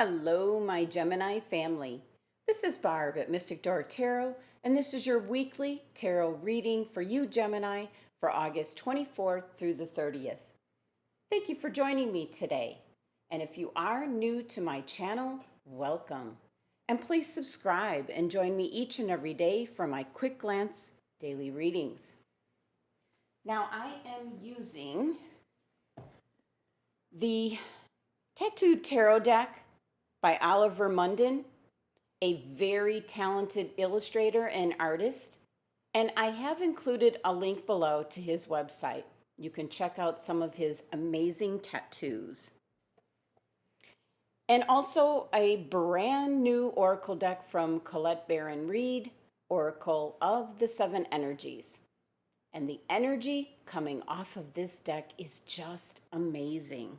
Hello, my Gemini family. This is Barb at Mystic Door Tarot, and this is your weekly tarot reading for you, Gemini, for August 24th through the 30th. Thank you for joining me today. And if you are new to my channel, welcome. And please subscribe and join me each and every day for my quick glance daily readings. Now, I am using the Tattooed Tarot deck by Oliver Munden, a very talented illustrator and artist, and I have included a link below to his website. You can check out some of his amazing tattoos. And also a brand new oracle deck from Colette Baron-Reid, Oracle of the Seven Energies. And the energy coming off of this deck is just amazing.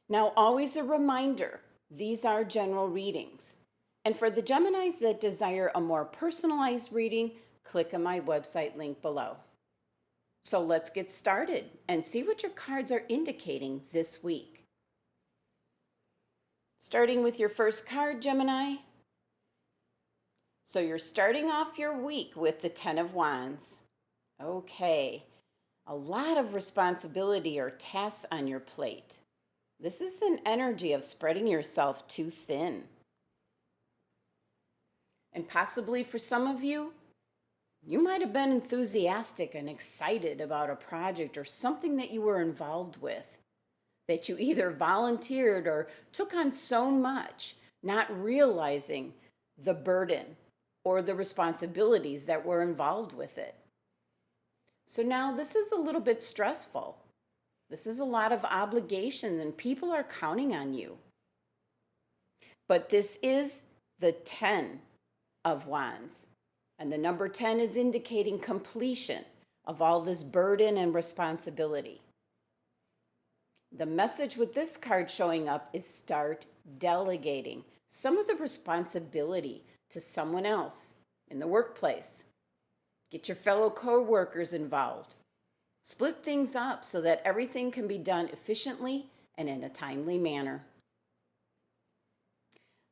Now, always a reminder, these are general readings. And for the Geminis that desire a more personalized reading, click on my website link below. So let's get started and see what your cards are indicating this week. Starting with your first card, Gemini. So you're starting off your week with the Ten of Wands. Okay, a lot of responsibility or tasks on your plate. This is an energy of spreading yourself too thin. And possibly for some of you, you might have been enthusiastic and excited about a project or something that you were involved with, that you either volunteered or took on so much, not realizing the burden or the responsibilities that were involved with it. So now this is a little bit stressful. This is a lot of obligation and people are counting on you. But this is the 10 of Wands. And the number 10 is indicating completion of all this burden and responsibility. The message with this card showing up is start delegating some of the responsibility to someone else in the workplace. Get your fellow co-workers involved. Split things up so that everything can be done efficiently and in a timely manner.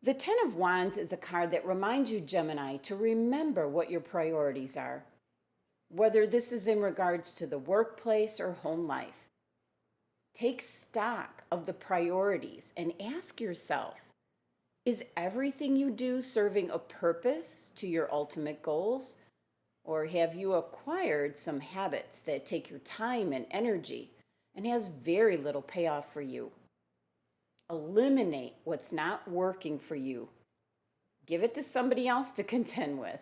The Ten of Wands is a card that reminds you, Gemini, to remember what your priorities are, whether this is in regards to the workplace or home life. Take stock of the priorities and ask yourself, is everything you do serving a purpose to your ultimate goals? Or have you acquired some habits that take your time and energy and has very little payoff for you? Eliminate what's not working for you. Give it to somebody else to contend with.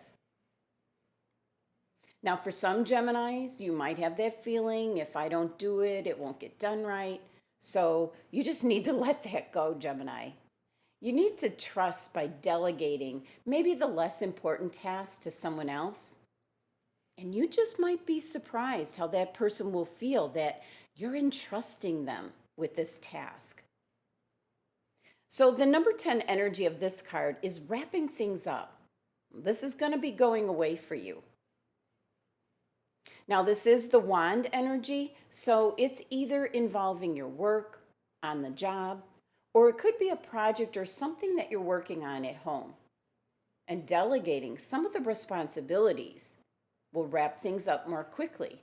Now, for some Geminis, you might have that feeling, if I don't do it, it won't get done right. So you just need to let that go, Gemini. You need to trust by delegating maybe the less important tasks to someone else. And you just might be surprised how that person will feel that you're entrusting them with this task. So the number 10 energy of this card is wrapping things up. This is going to be going away for you. Now, this is the wand energy, so it's either involving your work, on the job, or it could be a project or something that you're working on at home. And delegating some of the responsibilities will wrap things up more quickly.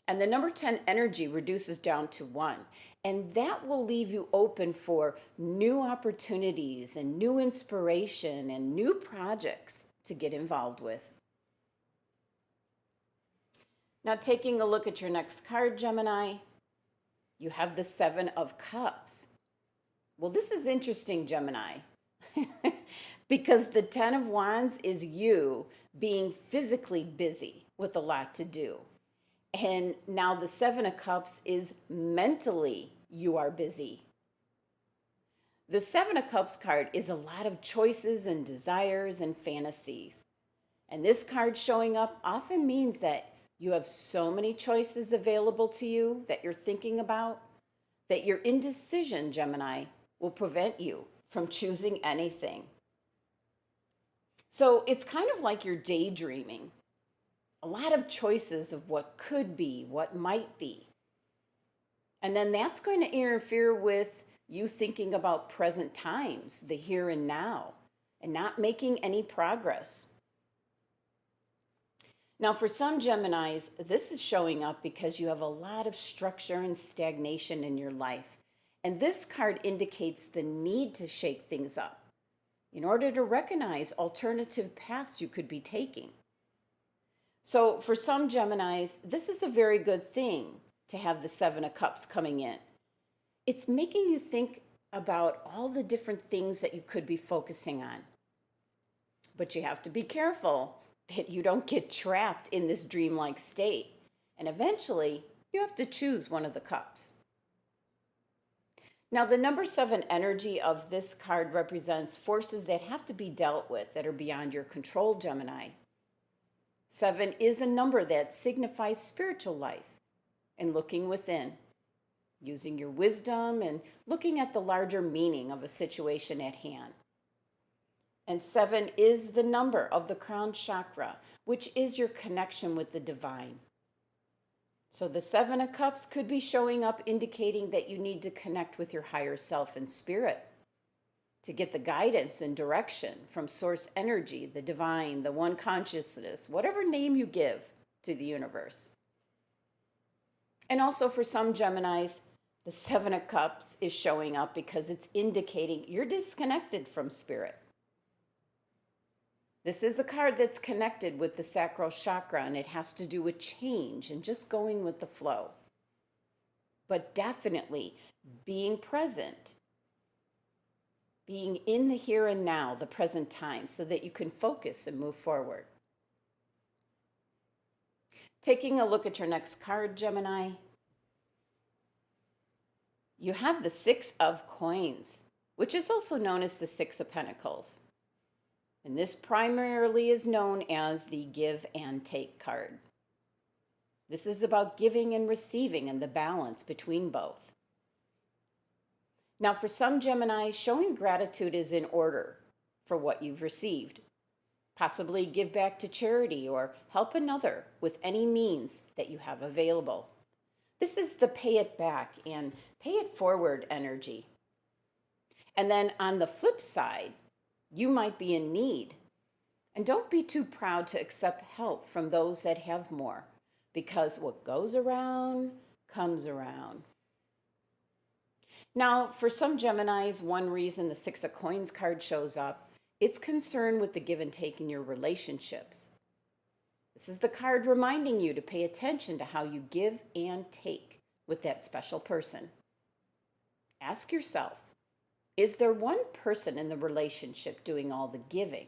And the number 10 energy reduces down to 1, and that will leave you open for new opportunities and new inspiration and new projects to get involved with. Now, taking a look at your next card, Gemini, you have the Seven of Cups. Well, this is interesting, Gemini, because the 10 of Wands is you being physically busy with a lot to do. And now the Seven of Cups is mentally you are busy. The Seven of Cups card is a lot of choices and desires and fantasies. And this card showing up often means that you have so many choices available to you that you're thinking about that your indecision, Gemini, will prevent you from choosing anything. So it's kind of like you're daydreaming. A lot of choices of what could be, what might be. And then that's going to interfere with you thinking about present times, the here and now, and not making any progress. Now, for some Geminis, this is showing up because you have a lot of structure and stagnation in your life. And this card indicates the need to shake things up in order to recognize alternative paths you could be taking. So for some Geminis, this is a very good thing to have the Seven of Cups coming in. It's making you think about all the different things that you could be focusing on. But you have to be careful that you don't get trapped in this dreamlike state. And eventually, you have to choose one of the cups. Now, the number 7 energy of this card represents forces that have to be dealt with that are beyond your control, Gemini. 7 is a number that signifies spiritual life and looking within, using your wisdom and looking at the larger meaning of a situation at hand. And 7 is the number of the crown chakra, which is your connection with the divine. So the 7 of Cups could be showing up indicating that you need to connect with your higher self and spirit to get the guidance and direction from source energy, the divine, the one consciousness, whatever name you give to the universe. And also for some Geminis, the 7 of Cups is showing up because it's indicating you're disconnected from spirit. This is the card that's connected with the sacral chakra, and it has to do with change and just going with the flow. But definitely being present, being in the here and now, the present time, so that you can focus and move forward. Taking a look at your next card, Gemini, you have the 6 of Coins, which is also known as the 6 of Pentacles. And this primarily is known as the give and take card. This is about giving and receiving and the balance between both. Now, for some Gemini, showing gratitude is in order for what you've received. Possibly give back to charity or help another with any means that you have available. This is the pay it back and pay it forward energy. And then on the flip side, you might be in need. And don't be too proud to accept help from those that have more, because what goes around comes around. Now, for some Geminis, one reason the 6 of Coins card shows up, it's concerned with the give and take in your relationships. This is the card reminding you to pay attention to how you give and take with that special person. Ask yourself, is there one person in the relationship doing all the giving?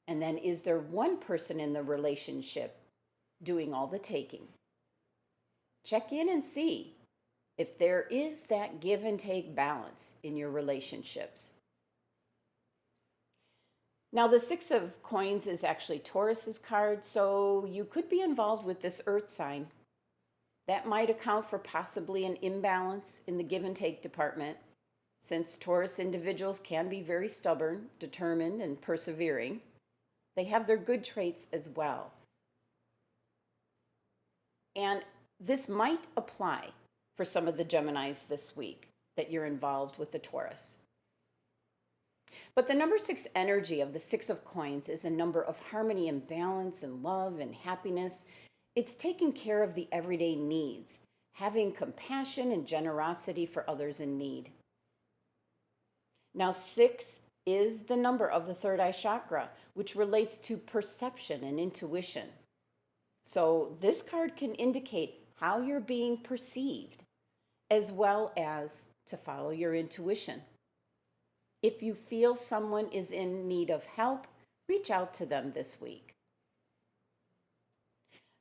And then is there one person in the relationship doing all the taking? Check in and see if there is that give and take balance in your relationships. Now, the 6 of Coins is actually Taurus's card, so you could be involved with this earth sign. That might account for possibly an imbalance in the give and take department, since Taurus individuals can be very stubborn, determined, and persevering. They have their good traits as well. And this might apply for some of the Geminis this week that you're involved with the Taurus. But the number 6 energy of the 6 of Coins is a number of harmony and balance and love and happiness. It's taking care of the everyday needs, having compassion and generosity for others in need. Now, 6 is the number of the third eye chakra, which relates to perception and intuition. So this card can indicate how you're being perceived, as well as to follow your intuition. If you feel someone is in need of help, reach out to them this week.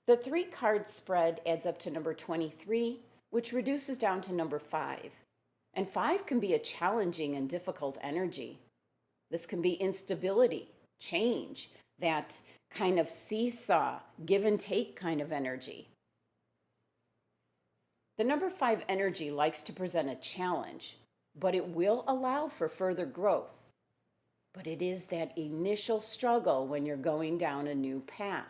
The 3-card spread adds up to number 23, which reduces down to number 5. And 5 can be a challenging and difficult energy. This can be instability, change, that kind of seesaw, give and take kind of energy. The number 5 energy likes to present a challenge, but it will allow for further growth. But it is that initial struggle when you're going down a new path.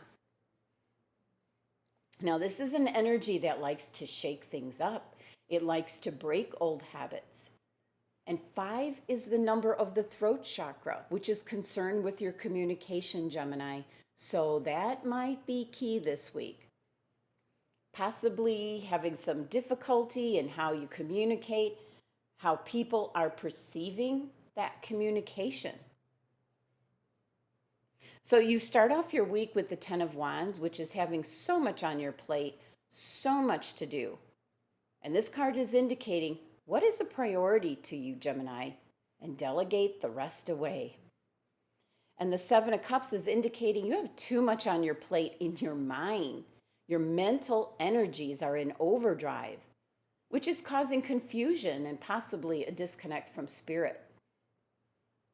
Now, this is an energy that likes to shake things up It likes to break old habits. And 5 is the number of the throat chakra, which is concerned with your communication, Gemini. So that might be key this week. Possibly having some difficulty in how you communicate, how people are perceiving that communication. So you start off your week with the 10 of Wands, which is having so much on your plate, so much to do. And this card is indicating what is a priority to you, Gemini, and delegate the rest away. And the 7 of Cups is indicating you have too much on your plate in your mind. Your mental energies are in overdrive, which is causing confusion and possibly a disconnect from spirit.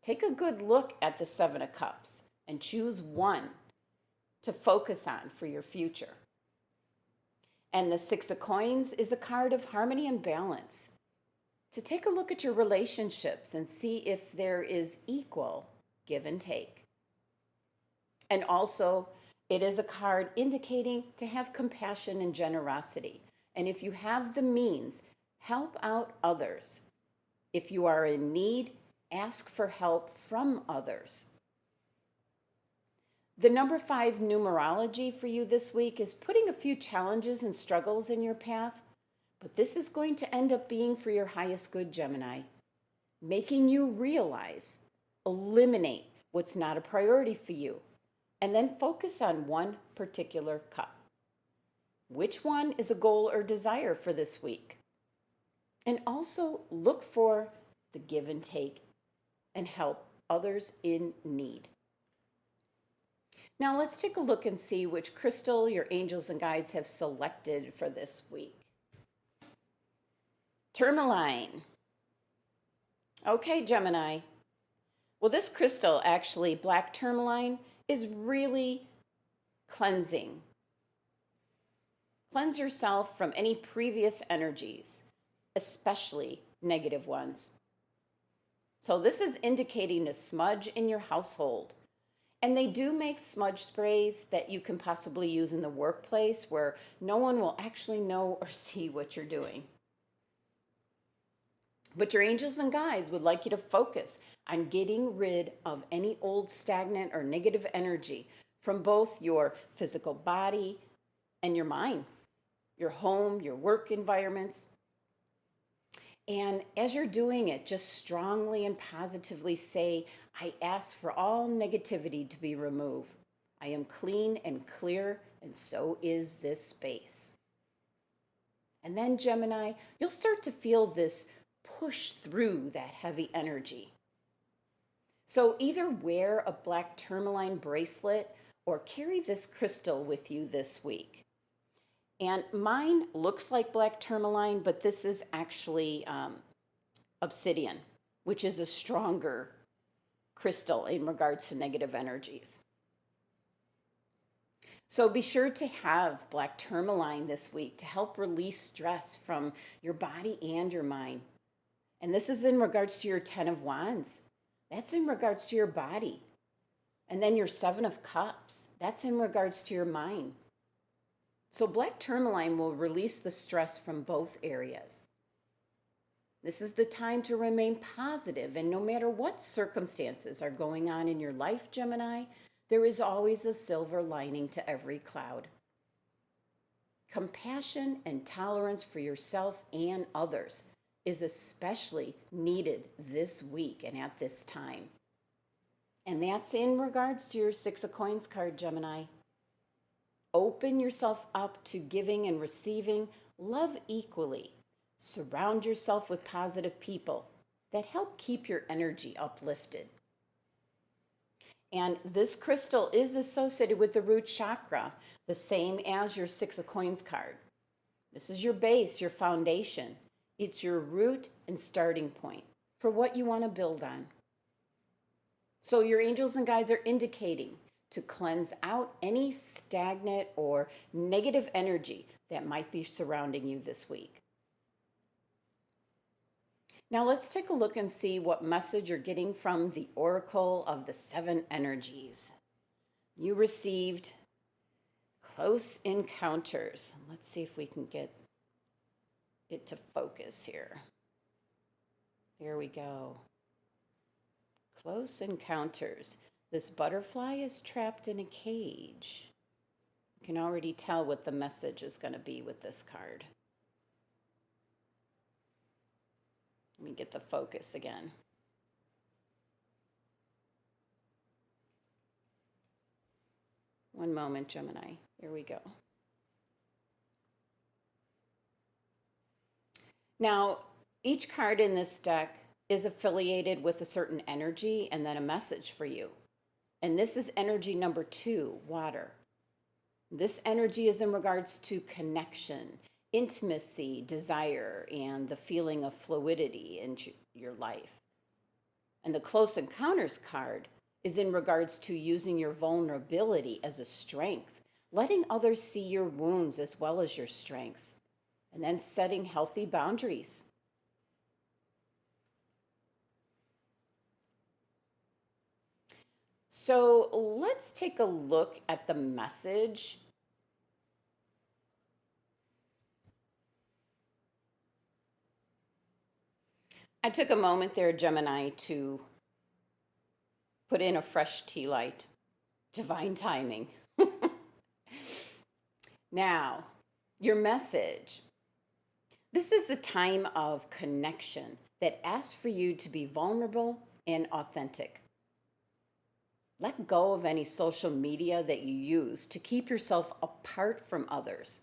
Take a good look at the 7 of Cups and choose one to focus on for your future. And the 6 of Coins is a card of harmony and balance. To take a look at your relationships and see if there is equal give and take. And also, it is a card indicating to have compassion and generosity. And if you have the means, help out others. If you are in need, ask for help from others. The number 5 numerology for you this week is putting a few challenges and struggles in your path, but this is going to end up being for your highest good, Gemini, making you realize, eliminate what's not a priority for you, and then focus on one particular cup. Which one is a goal or desire for this week? And also look for the give and take and help others in need. Now let's take a look and see which crystal your angels and guides have selected for this week. Tourmaline. Okay, Gemini. Well, this crystal, actually, black tourmaline, is really cleansing. Cleanse yourself from any previous energies, especially negative ones. So this is indicating a smudge in your household. And they do make smudge sprays that you can possibly use in the workplace where no one will actually know or see what you're doing. But your angels and guides would like you to focus on getting rid of any old stagnant or negative energy from both your physical body and your mind, your home, your work environments. And as you're doing it, just strongly and positively say, I ask for all negativity to be removed. I am clean and clear, and so is this space. And then, Gemini, you'll start to feel this push through that heavy energy. So either wear a black tourmaline bracelet or carry this crystal with you this week. And mine looks like black tourmaline, but this is actually obsidian, which is a stronger crystal in regards to negative energies. So be sure to have black tourmaline this week to help release stress from your body and your mind. And this is in regards to your 10 of Wands. That's in regards to your body. And then your 7 of Cups. That's in regards to your mind. So black tourmaline will release the stress from both areas. This is the time to remain positive, and no matter what circumstances are going on in your life, Gemini, there is always a silver lining to every cloud. Compassion and tolerance for yourself and others is especially needed this week and at this time. And that's in regards to your 6 of Coins card, Gemini. Open yourself up to giving and receiving. Love equally. Surround yourself with positive people that help keep your energy uplifted. And this crystal is associated with the root chakra, the same as your 6 of Coins card. This is your base, your foundation. It's your root and starting point for what you want to build on. So your angels and guides are indicating to cleanse out any stagnant or negative energy that might be surrounding you this week. Now let's take a look and see what message you're getting from the Oracle of the 7 Energies. You received Close Encounters. Let's see if we can get it to focus here. There we go. Close encounters. This butterfly is trapped in a cage. You can already tell what the message is going to be with this card. Let me get the focus again. One moment, Gemini. Here we go. Now, each card in this deck is affiliated with a certain energy and then a message for you. And this is energy number 2, water. This energy is in regards to connection, intimacy, desire, and the feeling of fluidity in your life. And the Close Encounters card is in regards to using your vulnerability as a strength, letting others see your wounds as well as your strengths, and then setting healthy boundaries. So let's take a look at the message. I took a moment there, Gemini, to put in a fresh tea light. Divine timing. Now, your message. This is the time of connection that asks for you to be vulnerable and authentic. Let go of any social media that you use to keep yourself apart from others.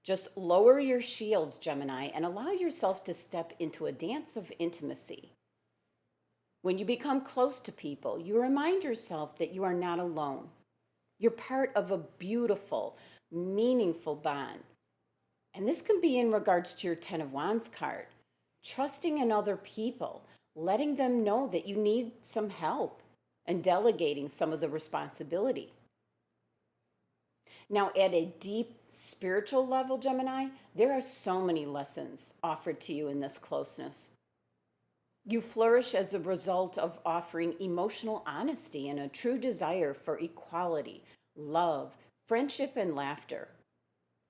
Just lower your shields, Gemini, and allow yourself to step into a dance of intimacy. When you become close to people, you remind yourself that you are not alone. You're part of a beautiful, meaningful bond. And this can be in regards to your Ten of Wands card. Trusting in other people, letting them know that you need some help, and delegating some of the responsibility. Now, at a deep spiritual level, Gemini, there are so many lessons offered to you in this closeness. You flourish as a result of offering emotional honesty and a true desire for equality, love, friendship, and laughter.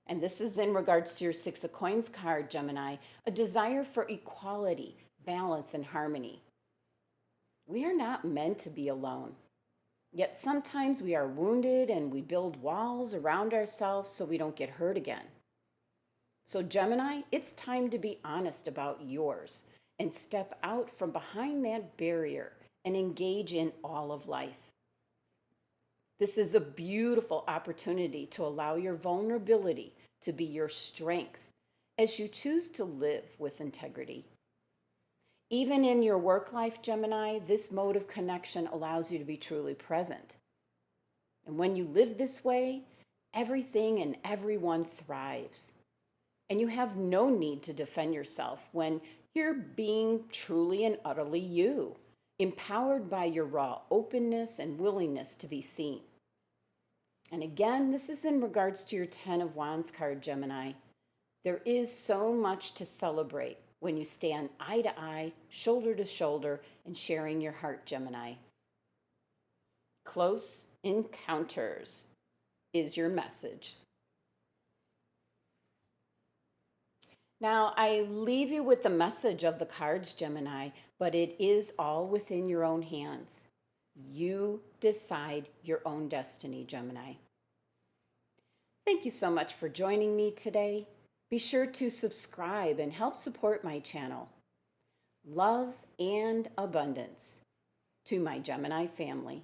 And this is in regards to your Six of Coins card, Gemini, a desire for equality, balance, and harmony. We are not meant to be alone. Yet sometimes we are wounded and we build walls around ourselves so we don't get hurt again. So Gemini, it's time to be honest about yours and step out from behind that barrier and engage in all of life. This is a beautiful opportunity to allow your vulnerability to be your strength as you choose to live with integrity. Even in your work life, Gemini, this mode of connection allows you to be truly present. And when you live this way, everything and everyone thrives. And you have no need to defend yourself when you're being truly and utterly you, empowered by your raw openness and willingness to be seen. And again, this is in regards to your Ten of Wands card, Gemini. There is so much to celebrate when you stand eye to eye, shoulder to shoulder, and sharing your heart, Gemini. Close encounters is your message. Now, I leave you with the message of the cards, Gemini, but it is all within your own hands. You decide your own destiny, Gemini. Thank you so much for joining me today. Be sure to subscribe and help support my channel. Love and abundance to my Gemini family.